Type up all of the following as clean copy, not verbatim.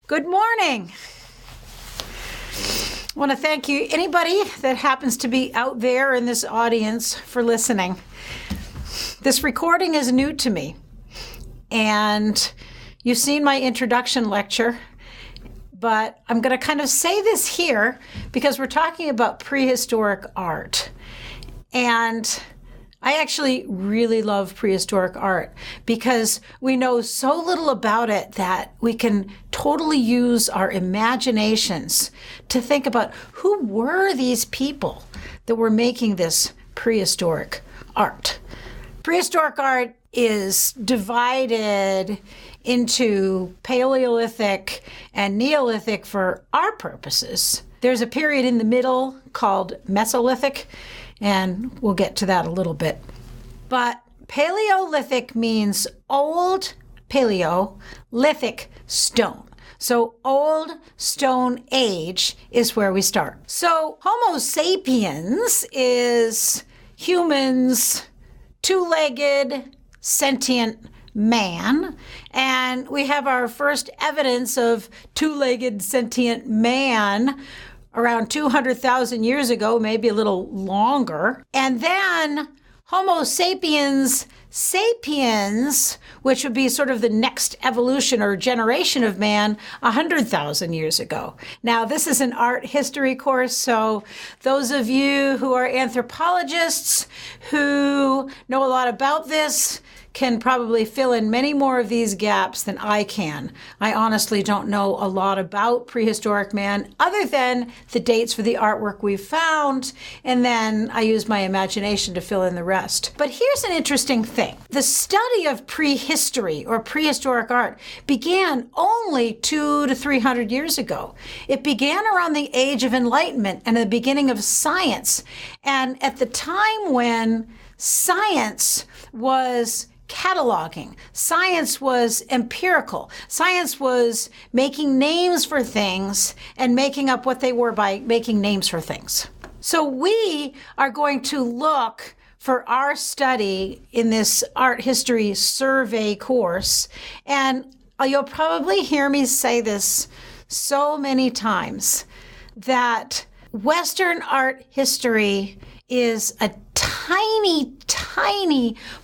Good morning. I want to thank you, anybody that happens to be out there in this audience, for listening. This recording is new to me, and you've seen my introduction lecture, but I'm going to kind of say this here because we're talking about prehistoric art. And I actually really love prehistoric art because we know so little about it that we can totally use our imaginations to think about who were these people that were making this prehistoric art. Prehistoric art is divided into Paleolithic and Neolithic for our purposes. There's a period in the middle called Mesolithic, and we'll get to that a little bit. But Paleolithic means old Paleolithic stone. So old stone age is where we start. So Homo sapiens is humans, two-legged, sentient man. And we have our first evidence of two-legged sentient man around 200,000 years ago, maybe a little longer. And then Homo sapiens sapiens, which would be sort of the next evolution or generation of man 100,000 years ago. Now, this is an art history course, so those of you who are anthropologists who know a lot about this can probably fill in many more of these gaps than I can. I honestly don't know a lot about prehistoric man other than the dates for the artwork we've found, and then I use my imagination to fill in the rest. But here's an interesting thing. The study of prehistory or prehistoric art began only 200 to 300 years ago. It began around the Age of Enlightenment and the beginning of science. And at the time when science was cataloging. Science was empirical. Science was making names for things and making up what they were by making names for things. So we are going to look for our study in this art history survey course, and you'll probably hear me say this so many times, that Western art history is a tiny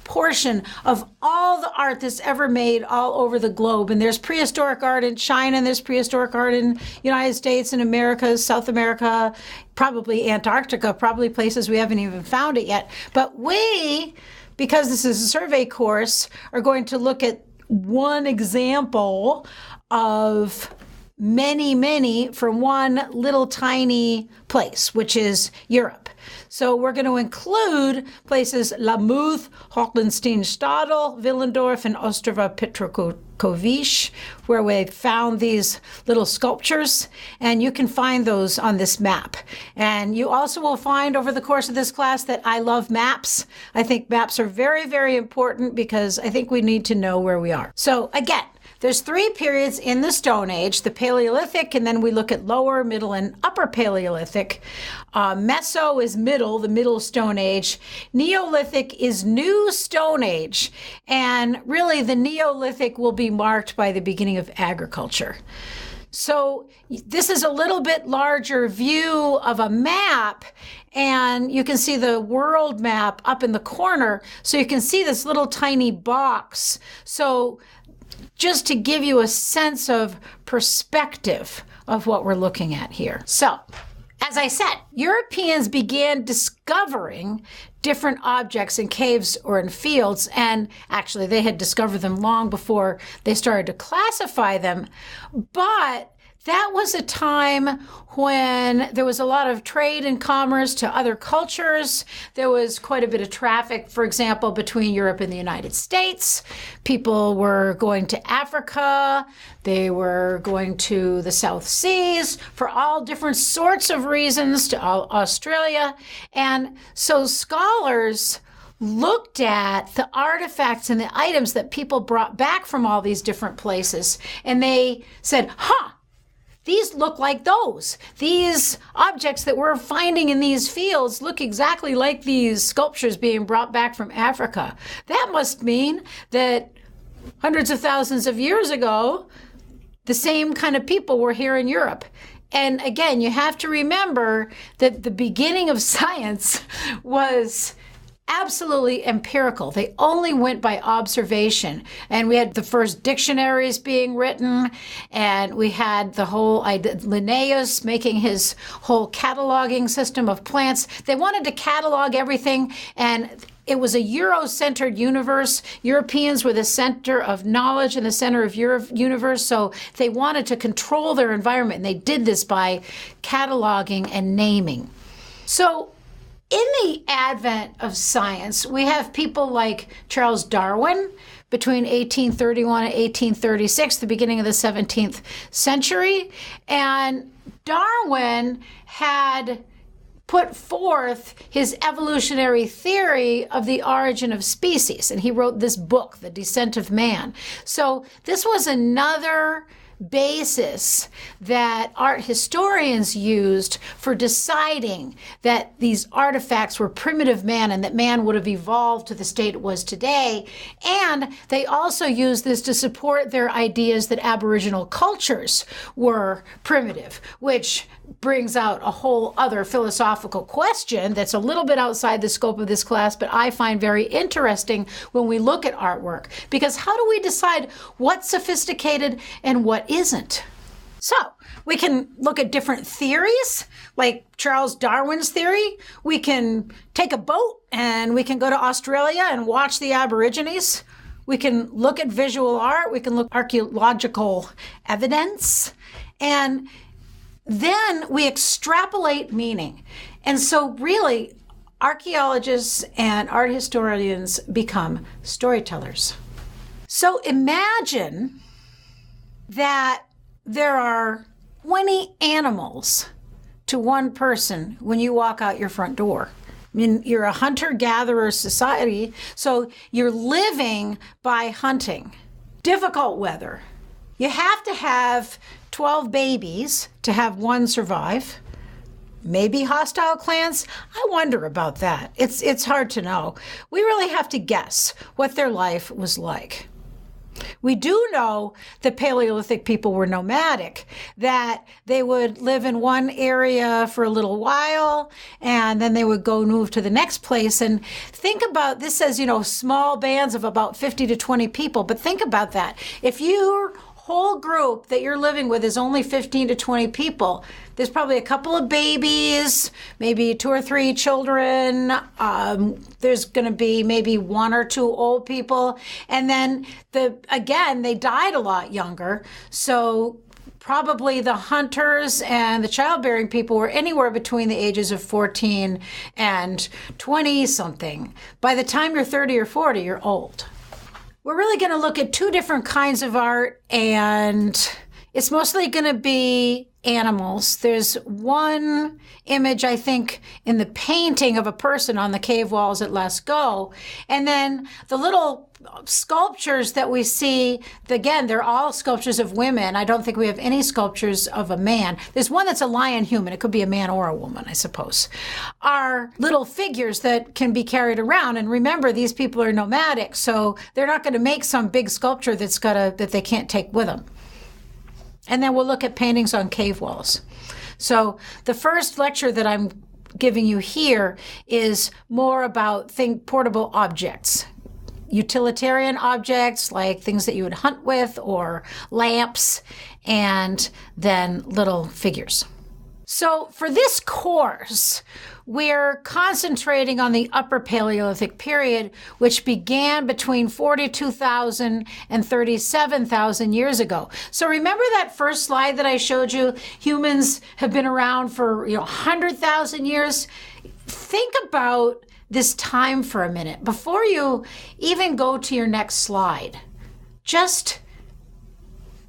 portion of all the art that's ever made all over the globe. And there's prehistoric art in China, and there's prehistoric art in United States and America, South America, probably Antarctica, probably places we haven't even found it yet. But we, because this is a survey course, are going to look at one example of many from one little tiny place, which is Europe. So we're going to include places Lamouth, Hochlensteinstadel, Willendorf, and Ostrova Petrokovic, where we found these little sculptures, and you can find those on this map. And you also will find over the course of this class that I love maps. I think maps are very important because I think we need to know where we are. So again, there's three periods in the Stone Age, the Paleolithic, and then we look at Lower, Middle, and Upper Paleolithic. Meso is middle, the Middle Stone Age. Neolithic is New Stone Age. And really, the Neolithic will be marked by the beginning of agriculture. So this is a little bit larger view of a map, and you can see the world map up in the corner. So you can see this little tiny box. So just to give you a sense of perspective of what we're looking at here. So, as I said, Europeans began discovering different objects in caves or in fields, and actually they had discovered them long before they started to classify them. But that was a time when there was a lot of trade and commerce to other cultures. There was quite a bit of traffic, for example, between Europe and the United States. People were going to Africa. They were going to the South Seas for all different sorts of reasons, to Australia. And so scholars looked at the artifacts and the items that people brought back from all these different places, and they said, these look like those. These objects that we're finding in these fields look exactly like these sculptures being brought back from Africa. That must mean that hundreds of thousands of years ago, the same kind of people were here in Europe. And again, you have to remember that the beginning of science was absolutely empirical. They only went by observation. And we had the first dictionaries being written, and we had the whole Linnaeus making his whole cataloging system of plants. They wanted to catalog everything, and it was a Euro-centered universe. Europeans were the center of knowledge and the center of universe, so they wanted to control their environment, and they did this by cataloging and naming. So in the advent of science, we have people like Charles Darwin between 1831 and 1836, the beginning of the 17th century. And Darwin had put forth his evolutionary theory of the origin of species. And he wrote this book, The Descent of Man. So this was another basis that art historians used for deciding that these artifacts were primitive man and that man would have evolved to the state it was today. And they also used this to support their ideas that Aboriginal cultures were primitive, which brings out a whole other philosophical question that's a little bit outside the scope of this class, but I find very interesting when we look at artwork. Because how do we decide what's sophisticated and what isn't? So we can look at different theories, like Charles Darwin's theory. We can take a boat and we can go to Australia and watch the Aborigines. We can look at visual art. We can look at archaeological evidence. And then we extrapolate meaning. And so really, archaeologists and art historians become storytellers. So imagine that there are 20 animals to one person when you walk out your front door. I mean, you're a hunter-gatherer society, so you're living by hunting. Difficult weather. You have to have 12 babies to have one survive. Maybe hostile clans? I wonder about that. It's hard to know. We really have to guess what their life was like. We do know that Paleolithic people were nomadic, that they would live in one area for a little while, and then they would go move to the next place. And think about, this says, small bands of about 50 to 20 people, but think about that. If your whole group that you're living with is only 15 to 20 people, there's probably a couple of babies, maybe 2 or 3 children. There's going to be maybe 1 or 2 old people. And then they died a lot younger. So probably the hunters and the childbearing people were anywhere between the ages of 14 and 20 something. By the time you're 30 or 40, you're old. We're really going to look at 2 different kinds of art, and it's mostly going to be animals. There's one image, I think, in the painting of a person on the cave walls at Lascaux. And then the little sculptures that we see, again, they're all sculptures of women. I don't think we have any sculptures of a man. There's one that's a lion human. It could be a man or a woman, I suppose. Are little figures that can be carried around. And remember, these people are nomadic, so they're not going to make some big sculpture that they can't take with them. And then we'll look at paintings on cave walls. So the first lecture that I'm giving you here is more about portable objects. Utilitarian objects like things that you would hunt with, or lamps, and then little figures. So for this course, we're concentrating on the Upper Paleolithic period, which began between 42,000 and 37,000 years ago. So remember that first slide that I showed you? Humans have been around for 100,000 years. Think about this time for a minute. Before you even go to your next slide, just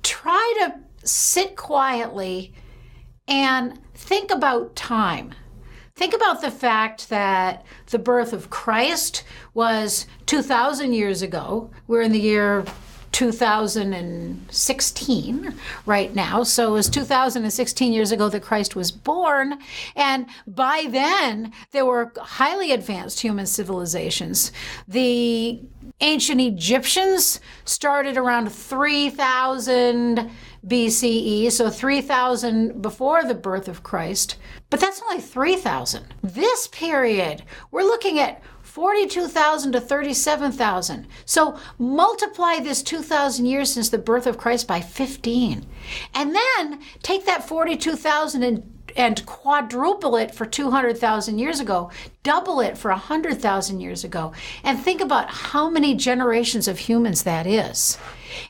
try to sit quietly and think about time. Think about the fact that the birth of Christ was 2,000 years ago. We're in the year 2016 right now. So it was 2016 years ago that Christ was born. And by then, there were highly advanced human civilizations. The Ancient Egyptians started around 3000 BCE, so 3000 before the birth of Christ. But that's only 3000. This period, we're looking at 42,000 to 37,000. So multiply this 2,000 years since the birth of Christ by 15. And then take that 42,000 and quadruple it for 200,000 years ago, double it for 100,000 years ago, and think about how many generations of humans that is.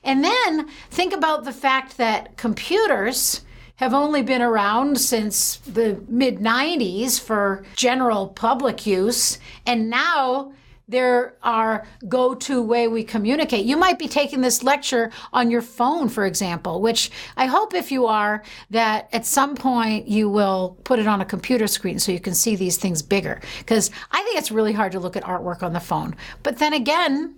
And then think about the fact that computers have only been around since the mid-90s for general public use, and now they're our go-to way we communicate. You might be taking this lecture on your phone, for example, which I hope if you are, that at some point you will put it on a computer screen so you can see these things bigger. Because I think it's really hard to look at artwork on the phone. But then again,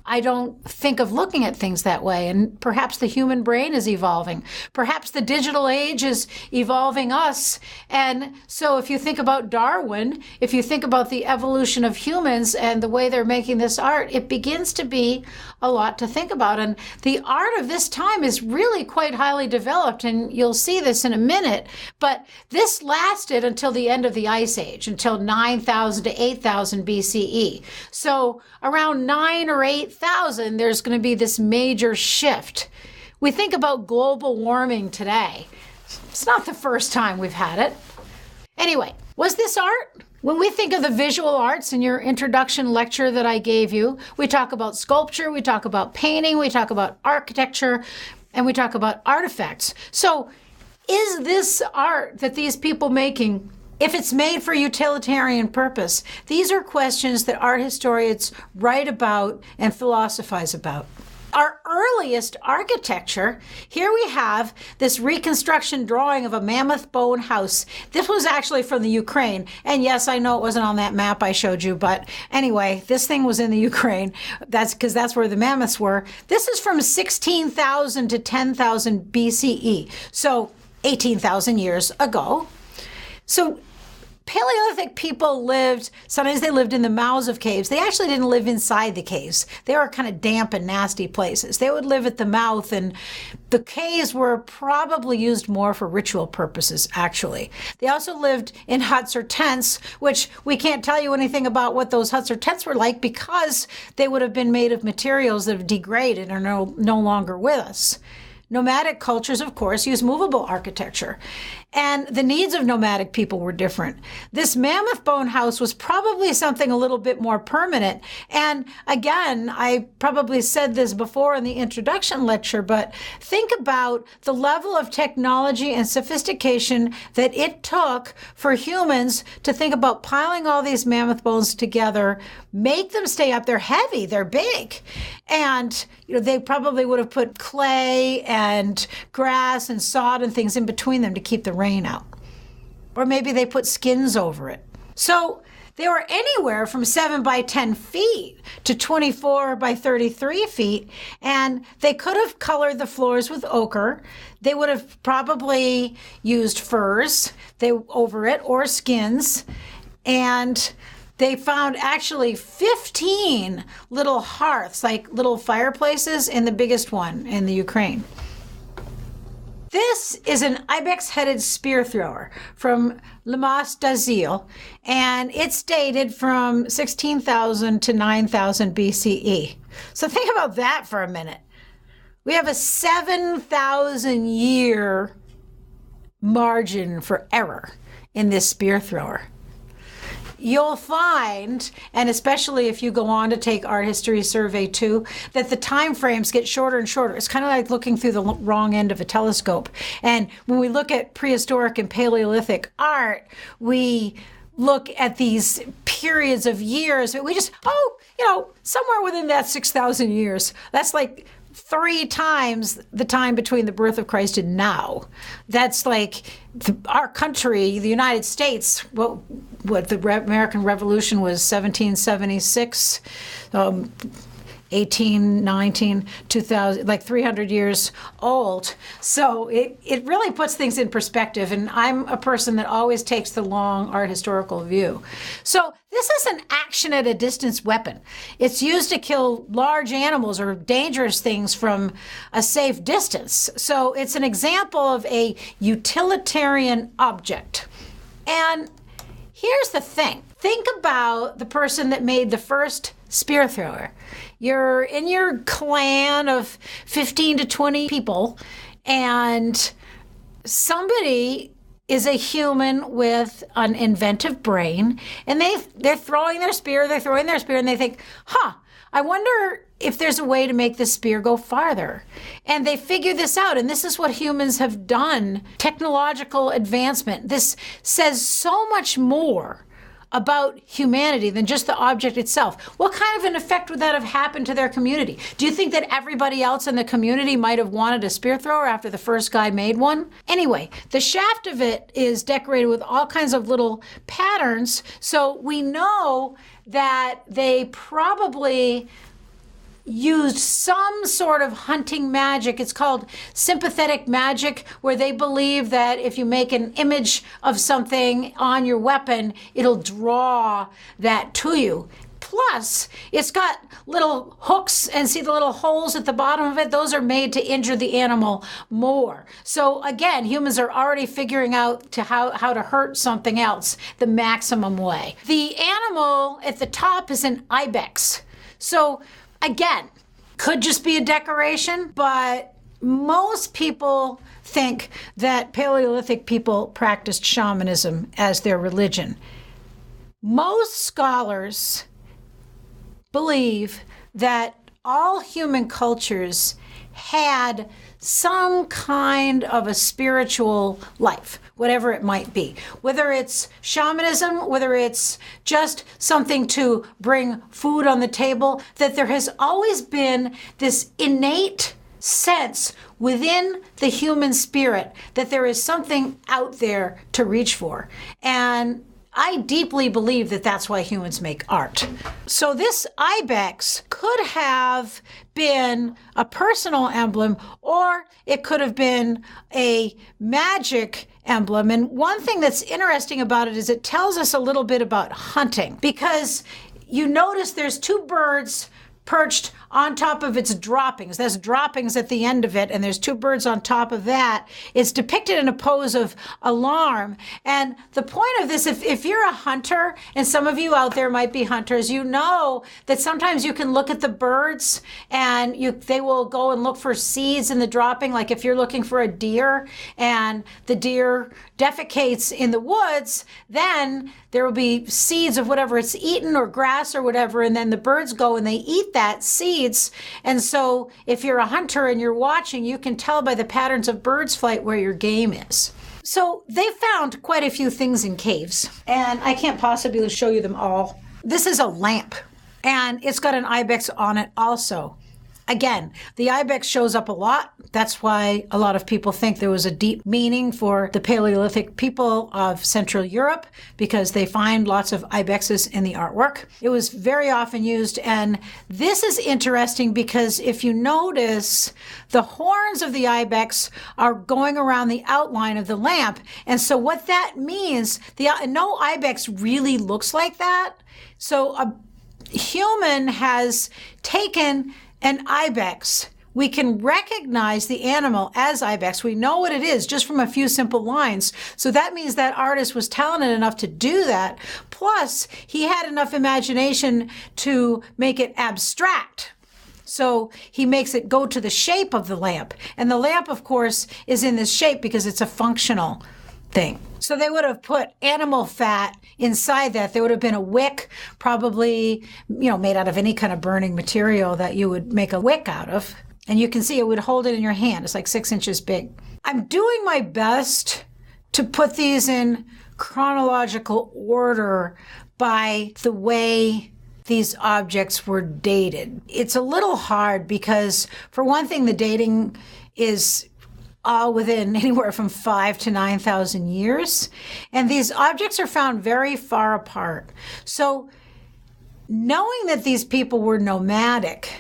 I don't think of looking at things that way. And perhaps the human brain is evolving. Perhaps the digital age is evolving us. And so if you think about Darwin, if you think about the evolution of humans and the way they're making this art, it begins to be a lot to think about. And the art of this time is really quite highly developed. And you'll see this in a minute. But this lasted until the end of the Ice Age, until 9,000 to 8,000 BCE. So around 9 or 8,000, there's going to be this major shift. We think about global warming today. It's not the first time we've had it. Anyway, was this art? When we think of the visual arts in your introduction lecture that I gave you, we talk about sculpture, we talk about painting, we talk about architecture, and we talk about artifacts. So is this art that these people making, if it's made for utilitarian purpose? These are questions that art historians write about and philosophize about. Our earliest architecture, here we have this reconstruction drawing of a mammoth bone house. This was actually from the Ukraine. And yes, I know it wasn't on that map I showed you, but anyway, this thing was in the Ukraine. That's because that's where the mammoths were. This is from 16,000 to 10,000 BCE, so 18,000 years ago. So Paleolithic people lived, sometimes they lived in the mouths of caves. They actually didn't live inside the caves. They were kind of damp and nasty places. They would live at the mouth, and the caves were probably used more for ritual purposes, actually. They also lived in huts or tents, which we can't tell you anything about what those huts or tents were like because they would have been made of materials that have degraded and are no longer with us. Nomadic cultures, of course, use movable architecture, and the needs of nomadic people were different. This mammoth bone house was probably something a little bit more permanent. And again, I probably said this before in the introduction lecture, but think about the level of technology and sophistication that it took for humans to think about piling all these mammoth bones together, make them stay up. They're heavy, they're big. And they probably would have put clay and grass and sod and things in between them to keep the rain out. Or maybe they put skins over it. So they were anywhere from 7 by 10 feet to 24 by 33 feet, and they could have colored the floors with ochre. They would have probably used furs over it or skins, and they found actually 15 little hearths, like little fireplaces, in the biggest one in the Ukraine. This is an Ibex-headed spear thrower from Limas d'Azil, and it's dated from 16,000 to 9,000 BCE. So think about that for a minute. We have a 7,000 year margin for error in this spear thrower. You'll find, and especially if you go on to take Art History Survey 2, that the time frames get shorter and shorter. It's kind of like looking through the wrong end of a telescope. And when we look at prehistoric and Paleolithic art, we look at these periods of years. We just, somewhere within that 6,000 years. That's like 3 times the time between the birth of Christ and now. That's like our country, the United States, what the American Revolution was 1776. 18, 19, 2000, like 300 years old. So it really puts things in perspective. And I'm a person that always takes the long art historical view. So this is an action at a distance weapon. It's used to kill large animals or dangerous things from a safe distance. So it's an example of a utilitarian object. And here's the thing. Think about the person that made the first spear thrower. You're in your clan of 15 to 20 people, and somebody is a human with an inventive brain, and they're throwing their spear, and they think, I wonder if there's a way to make this spear go farther. And they figure this out, and this is what humans have done. Technological advancement. This says so much more about humanity than just the object itself. What kind of an effect would that have happened to their community? Do you think that everybody else in the community might have wanted a spear thrower after the first guy made one? Anyway, the shaft of it is decorated with all kinds of little patterns, so we know that they probably used some sort of hunting magic. It's called sympathetic magic, where they believe that if you make an image of something on your weapon, it'll draw that to you. Plus, it's got little hooks, and see the little holes at the bottom of it? Those are made to injure the animal more. So again, humans are already figuring out how to hurt something else the maximum way. The animal at the top is an ibex. So again, could just be a decoration, but most people think that Paleolithic people practiced shamanism as their religion. Most scholars believe that all human cultures had some kind of a spiritual life, whatever it might be. Whether it's shamanism, whether it's just something to bring food on the table, that there has always been this innate sense within the human spirit that there is something out there to reach for. And I deeply believe that that's why humans make art. So this ibex could have been a personal emblem, or it could have been a magic emblem. And one thing that's interesting about it is it tells us a little bit about hunting, because you notice there's two birds perched on top of its droppings. There's droppings at the end of it, and there's two birds on top of that. It's depicted in a pose of alarm. And the point of this, if you're a hunter, and some of you out there might be hunters, you know that sometimes you can look at the birds and they will go and look for seeds in the dropping. Like if you're looking for a deer and the deer defecates in the woods, then there will be seeds of whatever it's eaten, or grass or whatever, and then the birds go and they eat that seed. And so if you're a hunter and you're watching, you can tell by the patterns of birds' flight where your game is. So they found quite a few things in caves, and I can't possibly show you them all. This is a lamp, and it's got an ibex on it also. Again, the ibex shows up a lot. That's why a lot of people think there was a deep meaning for the Paleolithic people of Central Europe, because they find lots of ibexes in the artwork. It was very often used, and this is interesting because if you notice, the horns of the ibex are going around the outline of the lamp. And so what that means, no ibex really looks like that. So a human has taken an ibex. We can recognize the animal as ibex. We know what it is just from a few simple lines. So that means that artist was talented enough to do that. Plus, he had enough imagination to make it abstract. So he makes it go to the shape of the lamp. And the lamp, of course, is in this shape because it's a functional thing. So they would have put animal fat inside that. There would have been a wick, probably, made out of any kind of burning material that you would make a wick out of. And you can see it would hold it in your hand. It's like 6 inches big. I'm doing my best to put these in chronological order by the way these objects were dated. It's a little hard because, for one thing, the dating is all within anywhere from 5,000 to 9,000 years. And these objects are found very far apart. So knowing that these people were nomadic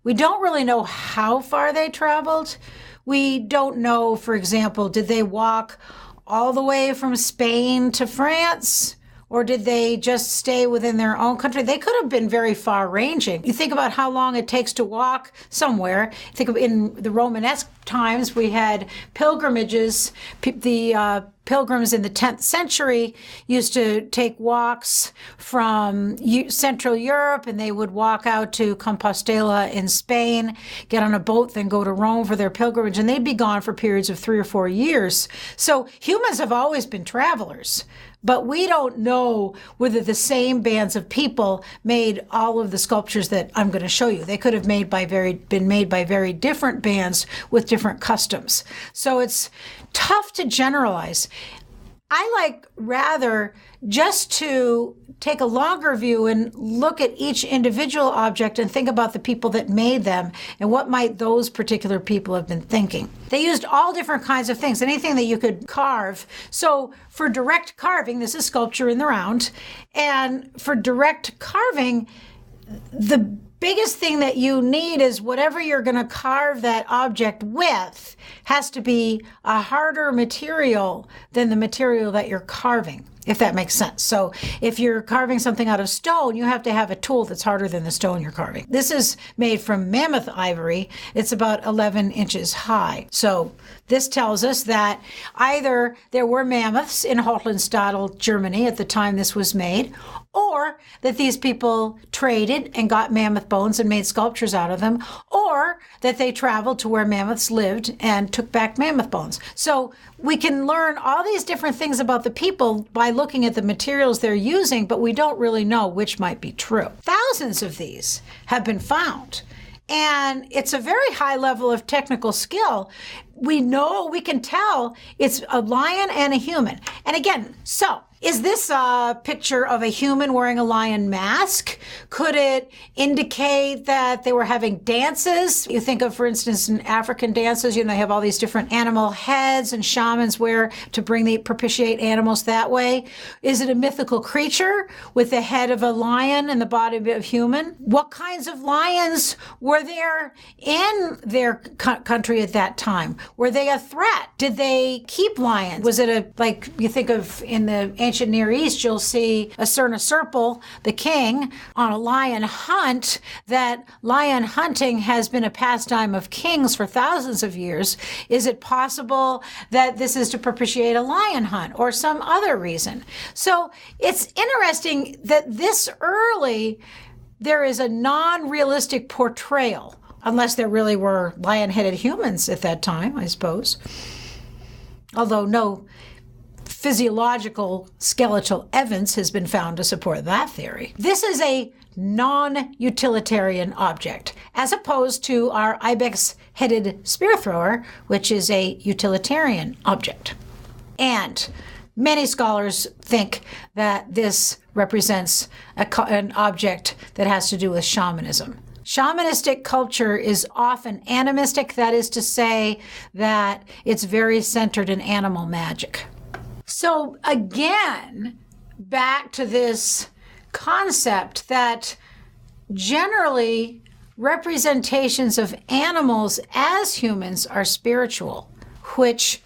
We don't really know how far they traveled. We don't know, for example, did they walk all the way from Spain to France? Or did they just stay within their own country? They could have been very far-ranging. You think about how long it takes to walk somewhere. Think of in the Romanesque times, we had pilgrimages. The pilgrims in the 10th century used to take walks from Central Europe, and they would walk out to Compostela in Spain, get on a boat, then go to Rome for their pilgrimage, and they'd be gone for periods of 3 or 4 years. So humans have always been travelers. But we don't know whether the same bands of people made all of the sculptures that I'm going to show you. They could have been made by very different bands with different customs. So it's tough to generalize. I like rather just to take a longer view and look at each individual object and think about the people that made them and what might those particular people have been thinking. They used all different kinds of things, anything that you could carve. So for direct carving, this is sculpture in the round, and for direct carving, the biggest thing that you need is whatever you're going to carve that object with has to be a harder material than the material that you're carving, if that makes sense. So if you're carving something out of stone, you have to have a tool that's harder than the stone you're carving. This is made from mammoth ivory. It's about 11 inches high. So this tells us that either there were mammoths in Hohenstadt, Germany at the time this was made, or that these people traded and got mammoth bones and made sculptures out of them, or that they traveled to where mammoths lived and took back mammoth bones. So we can learn all these different things about the people by looking at the materials they're using, but we don't really know which might be true. Thousands of these have been found, and it's a very high level of technical skill. We can tell it's a lion and a human. And again, so is this a picture of a human wearing a lion mask? Could it indicate that they were having dances? You think of, for instance, in African dances, they have all these different animal heads and shamans wear to propitiate animals that way. Is it a mythical creature with the head of a lion and the body of a human? What kinds of lions were there in their country at that time? Were they a threat? Did they keep lions? Was it like you think of in the ancient Near East, you'll see a Serpal, the king, on a lion hunt. That lion hunting has been a pastime of kings for thousands of years. Is it possible that this is to propitiate a lion hunt or some other reason? So it's interesting that this early, there is a non-realistic portrayal, unless there really were lion-headed humans at that time, I suppose. Although no physiological skeletal evidence has been found to support that theory. This is a non-utilitarian object, as opposed to our Ibex-headed spear thrower, which is a utilitarian object. And many scholars think that this represents an object that has to do with shamanism. Shamanistic culture is often animistic, that is to say that it's very centered in animal magic. So again, back to this concept that generally representations of animals as humans are spiritual, which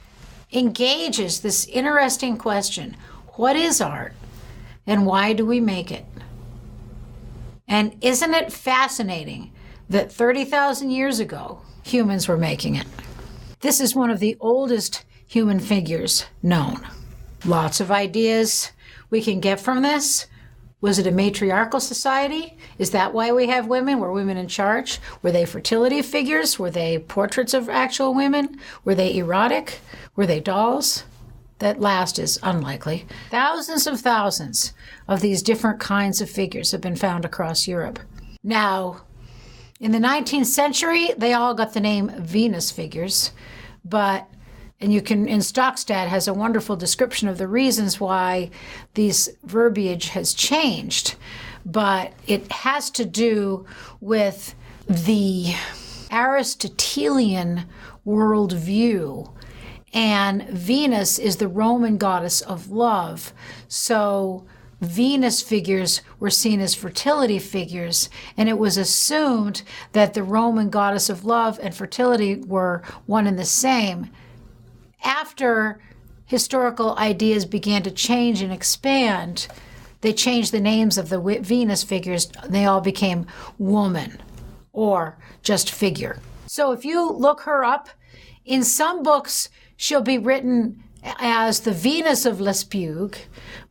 engages this interesting question: what is art and why do we make it? And isn't it fascinating that 30,000 years ago, humans were making it? This is one of the oldest human figures known. Lots of ideas we can get from this. Was it a matriarchal society? Is that why we have women? Were women in charge? Were they fertility figures? Were they portraits of actual women? Were they erotic? Were they dolls? That last is unlikely. Thousands of these different kinds of figures have been found across Europe. Now, in the 19th century, they all got the name Venus figures, and Stockstad has a wonderful description of the reasons why these verbiage has changed, but it has to do with the Aristotelian worldview. And Venus is the Roman goddess of love. So Venus figures were seen as fertility figures, and it was assumed that the Roman goddess of love and fertility were one and the same. After historical ideas began to change and expand, they changed the names of the Venus figures. They all became woman or just figure. So if you look her up, in some books, she'll be written as the Venus of Lespugue,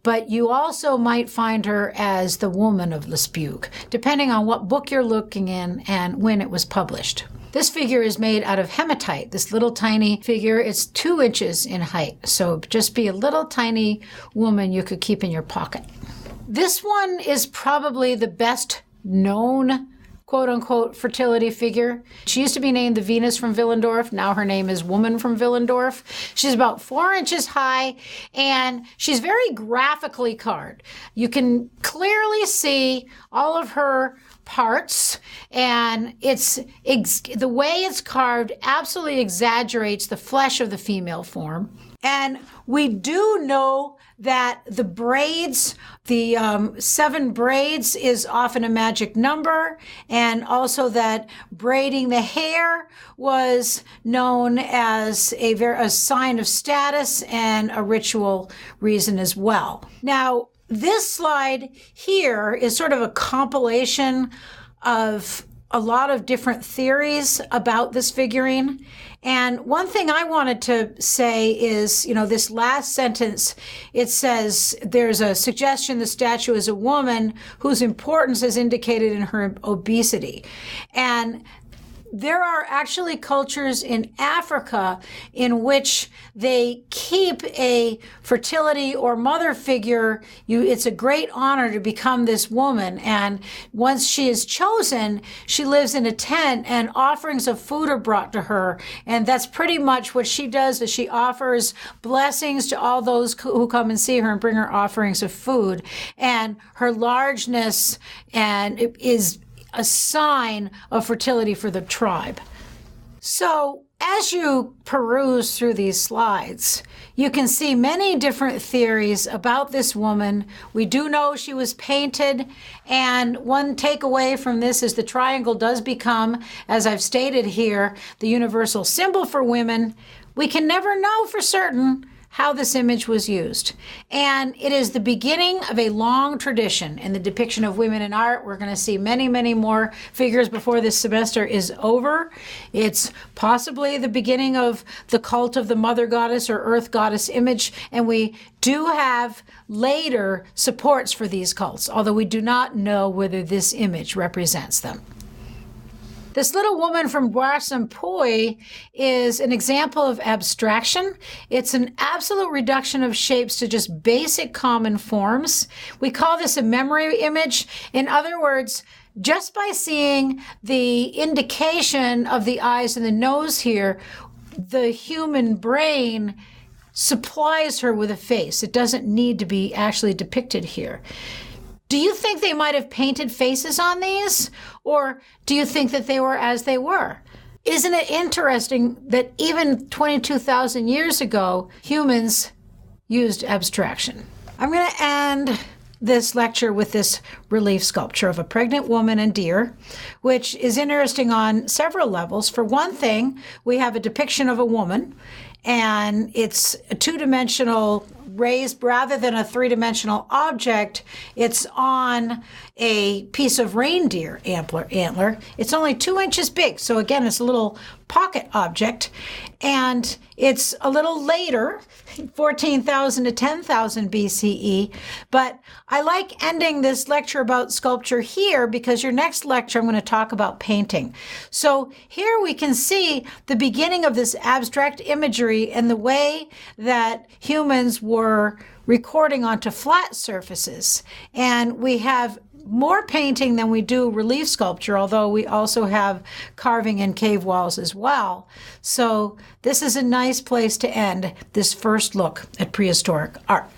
but you also might find her as the woman of Lespugue, depending on what book you're looking in and when it was published. This figure is made out of hematite, this little tiny figure. It's 2 inches in height, so just be a little tiny woman you could keep in your pocket. This one is probably the best known quote-unquote fertility figure. She used to be named the Venus from Willendorf. Now her name is Woman from Willendorf. She's about 4 inches high, and she's very graphically carved. You can clearly see all of her parts, and the way it's carved absolutely exaggerates the flesh of the female form. And we do know that the braids, the 7 braids is often a magic number, and also that braiding the hair was known as a sign of status and a ritual reason as well. Now, this slide here is sort of a compilation of a lot of different theories about this figurine. And one thing I wanted to say is, this last sentence, it says there's a suggestion the statue is a woman whose importance is indicated in her obesity. And there are actually cultures in Africa in which they keep a fertility or mother figure. It's a great honor to become this woman. And once she is chosen, she lives in a tent and offerings of food are brought to her. And that's pretty much what she does, is she offers blessings to all those who come and see her and bring her offerings of food. And her largeness is a sign of fertility for the tribe. So as you peruse through these slides, you can see many different theories about this woman. We do know she was painted, and one takeaway from this is the triangle does become, as I've stated here, the universal symbol for women. We can never know for certain how this image was used. And it is the beginning of a long tradition in the depiction of women in art. We're going to see many, many more figures before this semester is over. It's possibly the beginning of the cult of the mother goddess or earth goddess image, and we do have later supports for these cults, although we do not know whether this image represents them. This little woman from Brassempouy is an example of abstraction. It's an absolute reduction of shapes to just basic common forms. We call this a memory image. In other words, just by seeing the indication of the eyes and the nose here, the human brain supplies her with a face. It doesn't need to be actually depicted here. Do you think they might have painted faces on these? Or do you think that they were as they were? Isn't it interesting that even 22,000 years ago, humans used abstraction? I'm going to end this lecture with this relief sculpture of a pregnant woman and deer, which is interesting on several levels. For one thing, we have a depiction of a woman, and it's a 2-dimensional raised rather than a 3-dimensional object. It's on a piece of reindeer antler. It's only 2 inches big. So again, it's a little pocket object, and it's a little later, 14,000 to 10,000 BCE. But I like ending this lecture about sculpture here because your next lecture I'm going to talk about painting. So here we can see the beginning of this abstract imagery and the way that humans were recording onto flat surfaces. And we have more painting than we do relief sculpture, although we also have carving in cave walls as well. So this is a nice place to end this first look at prehistoric art.